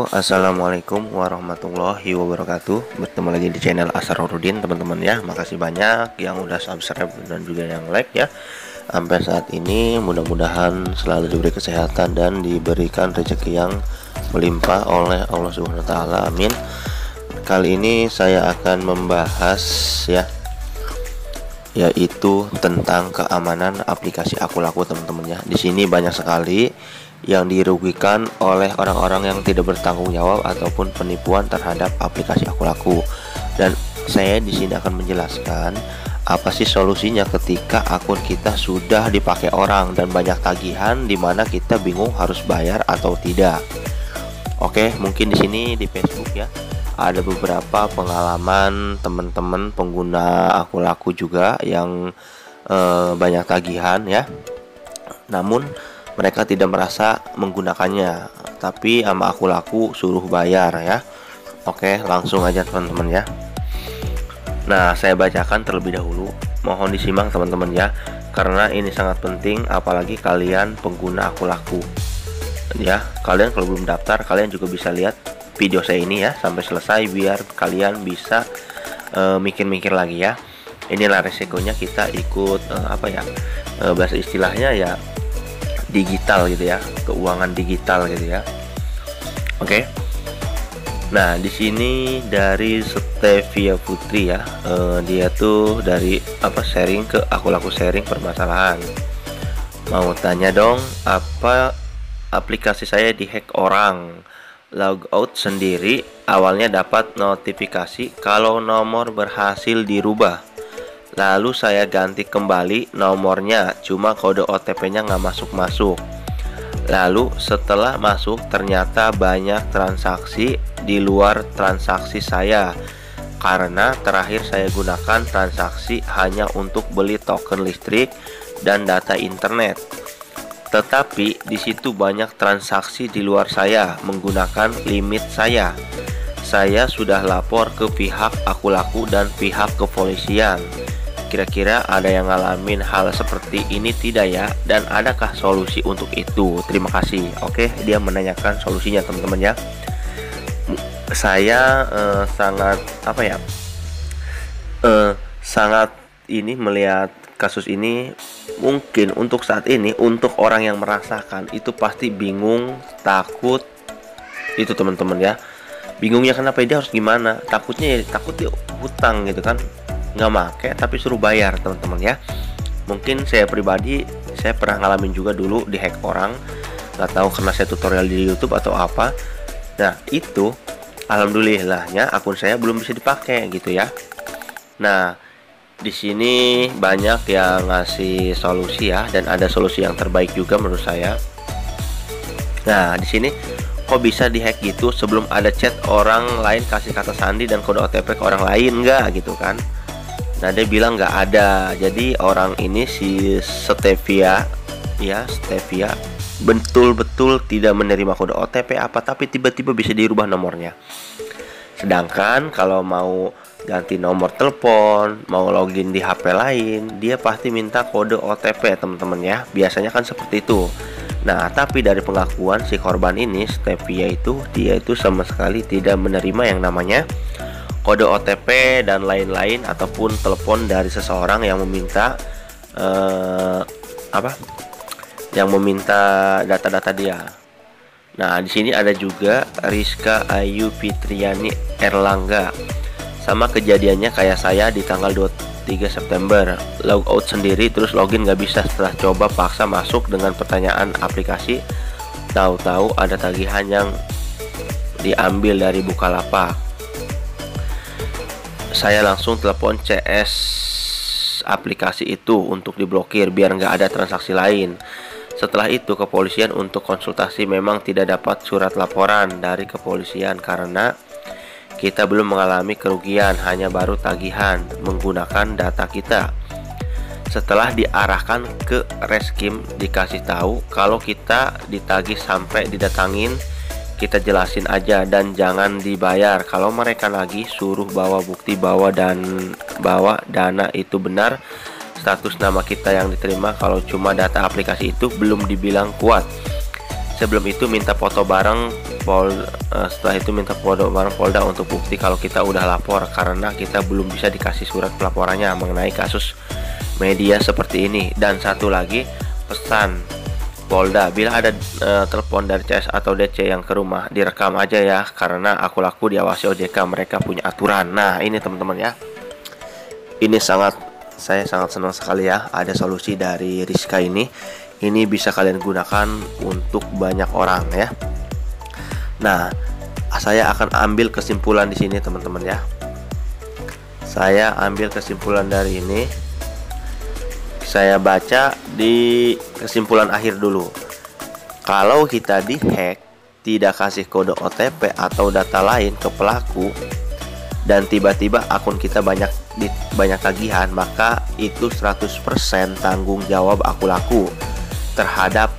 Halo, assalamualaikum warahmatullahi wabarakatuh. Bertemu lagi di channel Asrorudin, teman-teman ya. Makasih banyak yang udah subscribe dan juga yang like ya. Sampai saat ini mudah-mudahan selalu diberi kesehatan dan diberikan rezeki yang melimpah oleh Allah Subhanahu wa taala. Amin. Kali ini saya akan membahas ya, yaitu tentang keamanan aplikasi Akulaku, teman-teman ya. Di sini banyak sekali yang dirugikan oleh orang-orang yang tidak bertanggung jawab ataupun penipuan terhadap aplikasi Akulaku. Dan saya di sini akan menjelaskan apa sih solusinya ketika akun kita sudah dipakai orang dan banyak tagihan di mana kita bingung harus bayar atau tidak. Oke, mungkin di sini di Facebook ya ada beberapa pengalaman teman-teman pengguna Akulaku juga yang banyak tagihan ya. Namun mereka tidak merasa menggunakannya, tapi sama Akulaku suruh bayar ya. Oke, langsung aja teman-teman ya. Nah, saya bacakan terlebih dahulu. Mohon disimak teman-teman ya, karena ini sangat penting apalagi kalian pengguna Akulaku. Ya, kalian kalau belum daftar, kalian juga bisa lihat video saya ini ya sampai selesai biar kalian bisa mikir-mikir lagi ya. Inilah resikonya kita ikut bahasa istilahnya ya digital gitu ya, keuangan digital gitu ya. Oke. Nah, di sini dari Stevia Putri ya, dia tuh dari sharing ke Akulaku, sharing permasalahan. Mau tanya dong, apa aplikasi saya dihack orang. Logout sendiri, awalnya dapat notifikasi kalau nomor berhasil dirubah. Lalu saya ganti kembali nomornya, cuma kode OTP-nya nggak masuk-masuk. Lalu setelah masuk ternyata banyak transaksi di luar transaksi saya, karena terakhir saya gunakan transaksi hanya untuk beli token listrik dan data internet. Tetapi di situ banyak transaksi di luar saya menggunakan limit saya. Saya sudah lapor ke pihak Akulaku dan pihak kepolisian. Kira-kira ada yang ngalamin hal seperti ini tidak ya? Dan adakah solusi untuk itu? Terima kasih. Oke, dia menanyakan solusinya teman-teman ya. Saya sangat ini melihat kasus ini. Mungkin untuk saat ini untuk orang yang merasakan itu pasti bingung, takut itu teman-teman ya. Bingungnya kenapa dia harus gimana? Takutnya hutang gitu kan. Nggak make tapi suruh bayar teman-teman ya. Mungkin saya pribadi saya pernah ngalamin juga dulu dihack orang, nggak tahu karena saya tutorial di YouTube atau apa. Nah itu alhamdulillahnya akun saya belum bisa dipakai gitu ya. Nah di sini banyak yang ngasih solusi ya, dan ada solusi yang terbaik juga menurut saya. Nah di sini kok bisa dihack gitu sebelum ada chat orang lain kasih kata sandi dan kode OTP ke orang lain nggak gitu kan? Nah dia bilang nggak ada. Jadi orang ini si Stevia betul-betul tidak menerima kode OTP tapi tiba-tiba bisa dirubah nomornya. Sedangkan kalau mau ganti nomor telepon, mau login di HP lain, dia pasti minta kode OTP teman-teman ya. Biasanya kan seperti itu. Nah tapi dari pengakuan si korban ini Stevia dia itu sama sekali tidak menerima yang namanya kode OTP dan lain-lain ataupun telepon dari seseorang yang meminta data-data dia. Nah, di sini ada juga Rizka Ayu Fitriani Erlangga. Sama kejadiannya kayak saya di tanggal 23 September. Logout sendiri terus login nggak bisa, setelah coba paksa masuk dengan pertanyaan aplikasi. Tahu-tahu ada tagihan yang diambil dari Bukalapak. Saya langsung telepon CS aplikasi itu untuk diblokir biar nggak ada transaksi lain. Setelah itu kepolisian untuk konsultasi, memang tidak dapat surat laporan dari kepolisian karena kita belum mengalami kerugian, hanya baru tagihan menggunakan data kita. Setelah diarahkan ke Reskim dikasih tahu kalau kita ditagih sampai didatangin, kita jelasin aja dan jangan dibayar. Kalau mereka lagi suruh bawa bukti bahwa dana itu benar, status nama kita yang diterima. Kalau cuma data aplikasi itu belum dibilang kuat. Sebelum itu minta foto bareng setelah itu minta foto bareng Polda untuk bukti kalau kita udah lapor, karena kita belum bisa dikasih surat pelaporannya mengenai kasus media seperti ini. Dan satu lagi, pesan Polda, bila ada telepon dari CS atau DC yang ke rumah, direkam aja ya, karena aku laku diawasi OJK, mereka punya aturan. Nah ini teman-teman ya, ini saya sangat senang sekali ya ada solusi dari Rizka ini bisa kalian gunakan untuk banyak orang ya. Nah, saya akan ambil kesimpulan di sini teman-teman ya. Saya ambil kesimpulan dari ini. Saya baca di kesimpulan akhir dulu. Kalau kita dihack, tidak kasih kode OTP atau data lain ke pelaku, dan tiba-tiba akun kita banyak tagihan, maka itu 100% tanggung jawab aku laku terhadap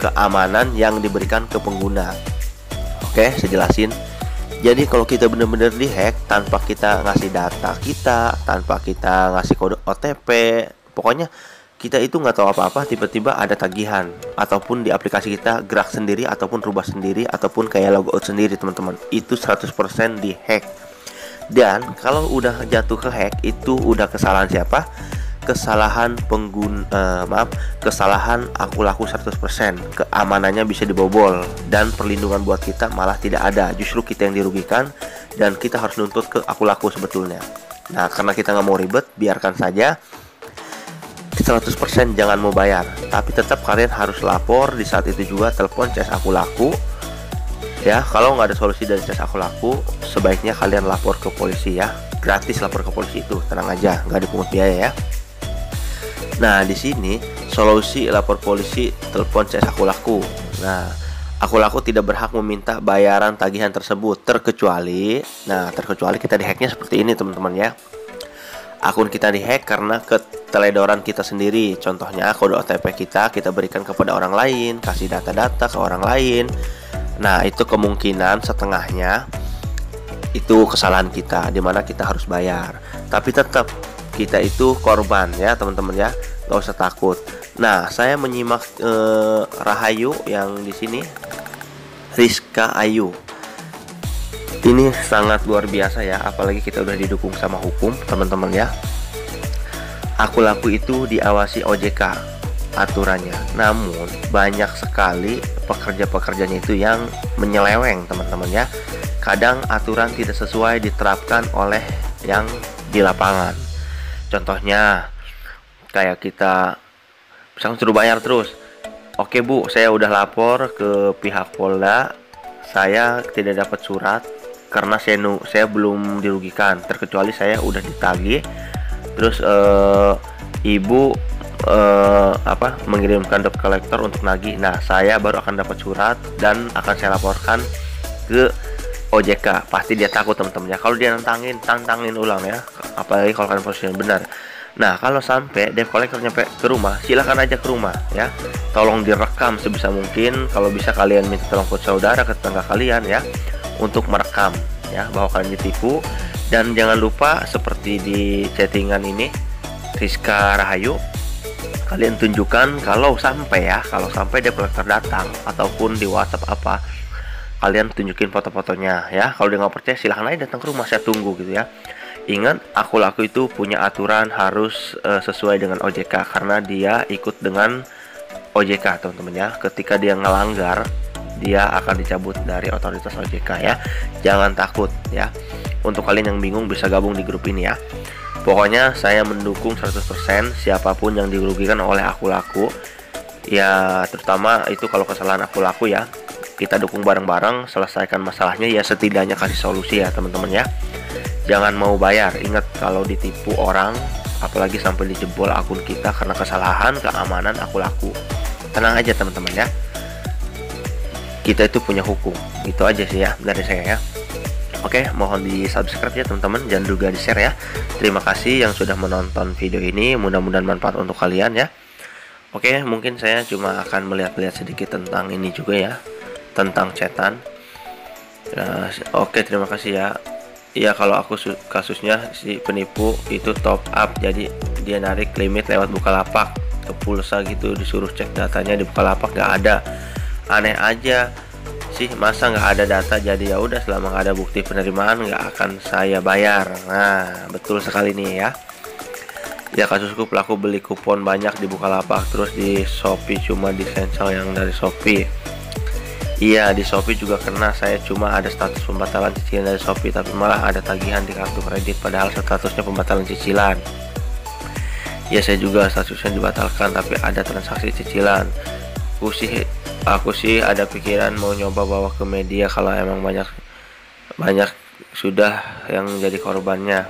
keamanan yang diberikan ke pengguna. Oke, saya jelasin. Jadi kalau kita benar-benar dihack tanpa kita ngasih data kita, tanpa kita ngasih kode OTP, pokoknya kita itu nggak tahu apa-apa, tiba-tiba ada tagihan, ataupun di aplikasi kita gerak sendiri, ataupun rubah sendiri, ataupun kayak logout sendiri teman-teman, itu 100% dihack. Dan kalau udah jatuh ke hack, itu udah kesalahan siapa? Kesalahan kesalahan aku laku 100%. Keamanannya bisa dibobol dan perlindungan buat kita malah tidak ada. Justru kita yang dirugikan dan kita harus nuntut ke aku laku sebetulnya. Nah, karena kita nggak mau ribet, biarkan saja 100% jangan mau bayar. Tapi tetap kalian harus lapor di saat itu juga, telepon CS aku laku. Ya, kalau nggak ada solusi dari CS aku laku, sebaiknya kalian lapor ke polisi ya. Gratis lapor ke polisi itu, tenang aja, nggak dipungut biaya ya. Nah, di sini solusi lapor polisi, telepon CS aku laku. Nah, aku laku tidak berhak meminta bayaran tagihan tersebut terkecuali kita dihacknya seperti ini teman-teman ya. Akun kita dihack karena keteledoran kita sendiri. Contohnya kode OTP kita berikan kepada orang lain, kasih data-data ke orang lain. Nah, itu kemungkinan setengahnya itu kesalahan kita, dimana kita harus bayar. Tapi tetap kita itu korban ya teman-teman ya, nggak usah takut. Nah, saya menyimak Rahayu yang di sini, Rizka Ayu. Ini sangat luar biasa ya, apalagi kita udah didukung sama hukum teman-teman ya. Aku laku itu diawasi OJK aturannya, namun banyak sekali pekerja-pekerjanya itu yang menyeleweng teman-teman ya. Kadang aturan tidak sesuai diterapkan oleh yang di lapangan. Contohnya kayak kita misalnya suruh bayar terus. Oke Bu, saya udah lapor ke pihak Polda, saya tidak dapat surat karena saya belum dirugikan, terkecuali saya udah ditagih. Terus Ibu mengirimkan debt collector untuk nagih. Nah, saya baru akan dapat surat dan akan saya laporkan ke OJK. Pasti dia takut teman-teman ya. Kalau dia tantangin ulang ya, apalagi kalau kalian posisinya benar. Nah, kalau sampai debt collector nyampe ke rumah, silakan aja ke rumah ya. Tolong direkam sebisa mungkin. Kalau bisa kalian minta tolong ke saudara, ke tetangga kalian ya, untuk merekam ya bahwa kalian ditipu. Dan jangan lupa seperti di chattingan ini, Rizka Rahayu, kalian tunjukkan kalau sampai debt collector datang ataupun di WhatsApp apa, kalian tunjukin foto-fotonya ya. Kalau dia nggak percaya, silahkan aja datang ke rumah, saya tunggu gitu ya. Ingat, aku laku itu punya aturan harus sesuai dengan OJK, karena dia ikut dengan OJK teman-teman ya. Ketika dia ngelanggar, dia akan dicabut dari otoritas OJK ya. Jangan takut ya. Untuk kalian yang bingung bisa gabung di grup ini ya. Pokoknya saya mendukung 100% siapapun yang dirugikan oleh aku laku ya, terutama itu kalau kesalahan aku laku ya. Kita dukung bareng-bareng, selesaikan masalahnya ya, setidaknya kasih solusi ya teman-teman ya. Jangan mau bayar. Ingat, kalau ditipu orang, apalagi sampai dijebol akun kita karena kesalahan keamanan aku laku, tenang aja teman-teman ya. Kita itu punya hukum. Itu aja sih ya dari saya ya. Oke, mohon di subscribe ya teman-teman, jangan juga di share ya. Terima kasih yang sudah menonton video ini, mudah-mudahan manfaat untuk kalian ya. Oke, mungkin saya cuma akan melihat-lihat sedikit tentang ini juga ya, tentang chatan. Oke, terima kasih ya. Ya, kalau aku kasusnya si penipu itu top up, jadi dia narik limit lewat Bukalapak ke pulsa gitu, disuruh cek datanya di Bukalapak nggak ada. Aneh aja sih, masa nggak ada data, jadi ya udah selama nggak ada bukti penerimaan nggak akan saya bayar. Nah, betul sekali nih ya. Ya kasusku, pelaku beli kupon banyak di Bukalapak, terus di Shopee cuma di cancel yang dari Shopee. Iya, di Shopee juga kena, saya cuma ada status pembatalan cicilan dari Shopee, tapi malah ada tagihan di kartu kredit padahal statusnya pembatalan cicilan. Ya saya juga statusnya dibatalkan, tapi ada transaksi cicilan. Aku sih ada pikiran mau nyoba bawa ke media kalau emang banyak sudah yang jadi korbannya.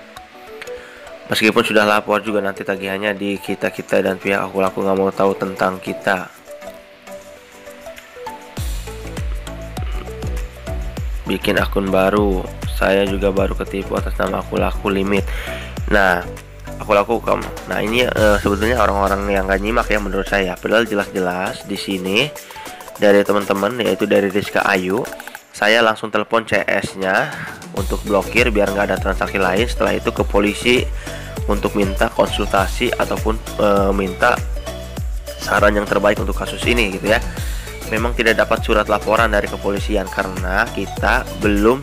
Meskipun sudah lapor juga, nanti tagihannya di kita dan pihak aku laku nggak mau tahu tentang kita. Bikin akun baru, saya juga baru ketipu atas nama aku laku limit. Nah, aku lakukan. Nah ini sebetulnya orang-orang yang gak nyimak ya menurut saya. Padahal jelas-jelas di sini dari teman-teman, yaitu dari Rizka Ayu, saya langsung telepon CS-nya untuk blokir biar nggak ada transaksi lain. Setelah itu ke polisi untuk minta konsultasi ataupun minta saran yang terbaik untuk kasus ini gitu ya. Memang tidak dapat surat laporan dari kepolisian karena kita belum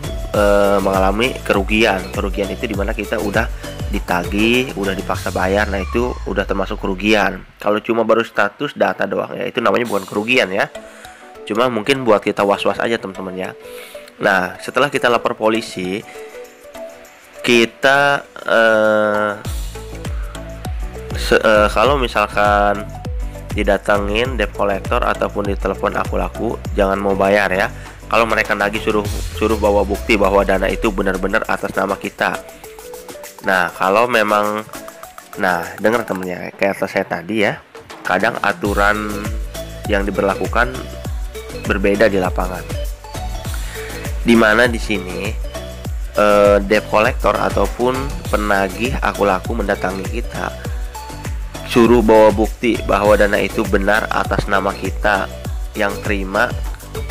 mengalami kerugian. Kerugian itu dimana kita udah ditagih, udah dipaksa bayar, nah itu udah termasuk kerugian. Kalau cuma baru status data doang ya, itu namanya bukan kerugian ya. Cuma mungkin buat kita was-was aja teman-teman ya. Nah setelah kita lapor polisi, kita kalau misalkan didatengin debt collector ataupun ditelepon aku laku, jangan mau bayar ya. Kalau mereka nagih, suruh bawa bukti bahwa dana itu benar-benar atas nama kita. Nah kalau memang, nah dengar temennya, kayak saya tadi ya, kadang aturan yang diberlakukan berbeda di lapangan. Dimana di sini debt collector ataupun penagih aku laku mendatangi kita, suruh bawa bukti bahwa dana itu benar atas nama kita yang terima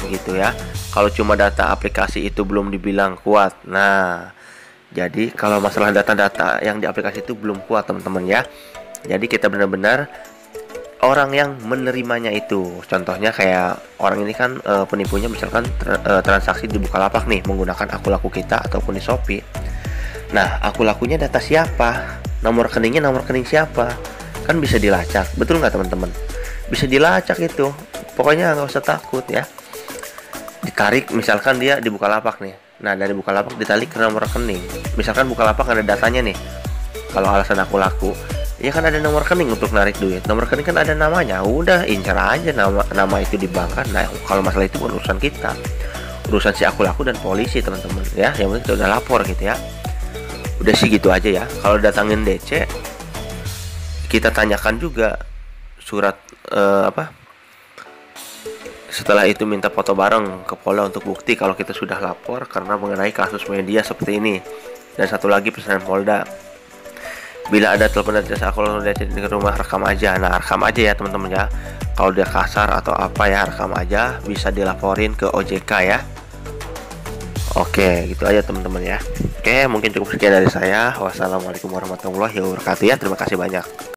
gitu ya. Kalau cuma data aplikasi itu belum dibilang kuat. Nah jadi kalau masalah data-data yang di aplikasi itu belum kuat teman-teman ya. Jadi kita benar-benar orang yang menerimanya itu. Contohnya kayak orang ini kan penipunya misalkan transaksi di Bukalapak nih menggunakan aku laku kita ataupun di Shopee. Nah aku lakunya data siapa, nomor rekeningnya nomor rekening siapa, kan bisa dilacak. Betul nggak teman-teman? Bisa dilacak itu. Pokoknya nggak usah takut ya. Ditarik misalkan dia di Bukalapak nih. Nah dari Bukalapak ditarik ke nomor rekening. Misalkan Bukalapak ada datanya nih. Kalau alasan aku laku, ya kan ada nomor rekening untuk narik duit. Nomor rekening kan ada namanya. Udah incar aja nama itu di bank kan. Nah kalau masalah itu bukan urusan kita, urusan si aku laku dan polisi teman-teman ya. Yang penting kita udah lapor gitu ya. Udah sih gitu aja ya. Kalau datangin DC, kita tanyakan juga surat setelah itu minta foto bareng ke Polda untuk bukti kalau kita sudah lapor karena mengenai kasus media seperti ini. Dan satu lagi pesanan Polda, bila ada telepon dari jasa aku langsung lihat di rumah, rekam aja. Nah rekam aja ya teman-teman ya. Kalau dia kasar atau apa ya rekam aja, bisa dilaporin ke OJK ya. Oke gitu aja teman-teman ya. Oke mungkin cukup sekian dari saya. Wassalamualaikum warahmatullahi wabarakatuh ya. Terima kasih banyak.